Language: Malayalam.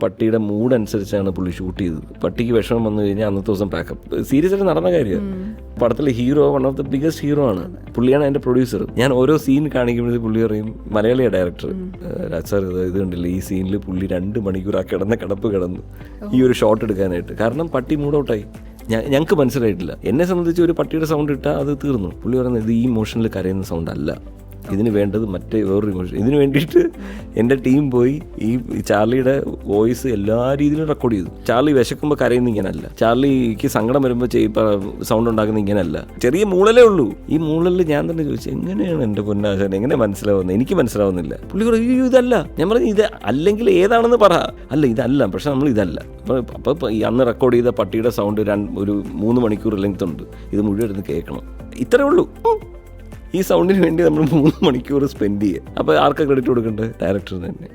പട്ടിയുടെ മൂഡ് അനുസരിച്ചാണ് പുള്ളി ഷൂട്ട് ചെയ്തത്. പട്ടിക്ക് വിഷമം വന്നു കഴിഞ്ഞാൽ അന്നത്തെ ദിവസം പാക്കപ്പ്. സീരിയസ് ആയിട്ട് നടന്ന കാര്യമാണ്. പടത്തിലെ hero one of the biggest hero ആണ്. പുള്ളിയാണ് അതിന്റെ പ്രൊഡ്യൂസർ. ഞാൻ ഓരോ സീൻ കാണിക്കുമ്പോഴേ പുള്ളി പറയും, മലയാളിയ ഡയറക്ടർ, രാജ് സാർ ഇത് കണ്ടില്ല, ഈ സീനിൽ പുള്ളി 2 മണിക്കൂർ ആ കിടപ്പ് കിടന്നു ഈ ഒരു ഷോട്ട് എടുക്കാനായിട്ട്. കാരണം പട്ടി മൂഡ് ഔട്ടായി. ഞങ്ങൾക്ക് മനസ്സിലായിട്ടില്ല. എന്നെ സംബന്ധിച്ച് ഒരു പട്ടിയുടെ സൗണ്ട് ഇട്ടാൽ അത് തീർന്നു. പുള്ളി പറയുന്നത് ഇത് ഈ ഇമോഷനിൽ കരയുന്ന സൗണ്ട് അല്ല, ഇതിന് വേണ്ടത് മറ്റേ വേറൊരു ഇമോഷൻ. ഇതിന് വേണ്ടിയിട്ട് എൻ്റെ ടീം പോയി ഈ ചാർലിയുടെ വോയിസ് എല്ലാ രീതിയിലും റെക്കോർഡ് ചെയ്തു. ചാർലി വിശക്കുമ്പോൾ കരയുന്ന ഇങ്ങനല്ല, ചാർലിക്ക് സങ്കടം വരുമ്പോൾ സൗണ്ട് ഉണ്ടാക്കുന്ന ഇങ്ങനല്ല. ചെറിയ മൂളലേ ഉള്ളൂ. ഈ മൂളലിൽ ഞാൻ തന്നെ ചോദിച്ചു, എങ്ങനെയാണ് എൻ്റെ പൊന്നാശാൻ എങ്ങനെ മനസ്സിലാവുന്നത്? എനിക്ക് മനസ്സിലാവുന്നില്ല. പുള്ളി പറയും ഇതല്ല. ഞാൻ പറഞ്ഞു ഇത് അല്ലെങ്കിൽ ഏതാണെന്ന് പറ. അല്ല ഇതല്ല, പക്ഷെ നമ്മൾ ഇതല്ല. അപ്പോൾ ഈ അന്ന് റെക്കോർഡ് ചെയ്ത പട്ടിയുടെ സൗണ്ട് ഒരു 3 മണിക്കൂർ ലെങ്ത് ഉണ്ട്. ഇത് മുഴുവൻ ഇരുന്ന് കേൾക്കണം. ഇത്രേ ഉള്ളൂ. ഈ സൗണ്ടിന് വേണ്ടി നമ്മൾ 3 മണിക്കൂർ സ്പെൻഡ് ചെയ്യുക. അപ്പോൾ ആർക്കാ ക്രെഡിറ്റ് കൊടുക്കേണ്ടത്? ഡയറക്ടറിന് തന്നെ.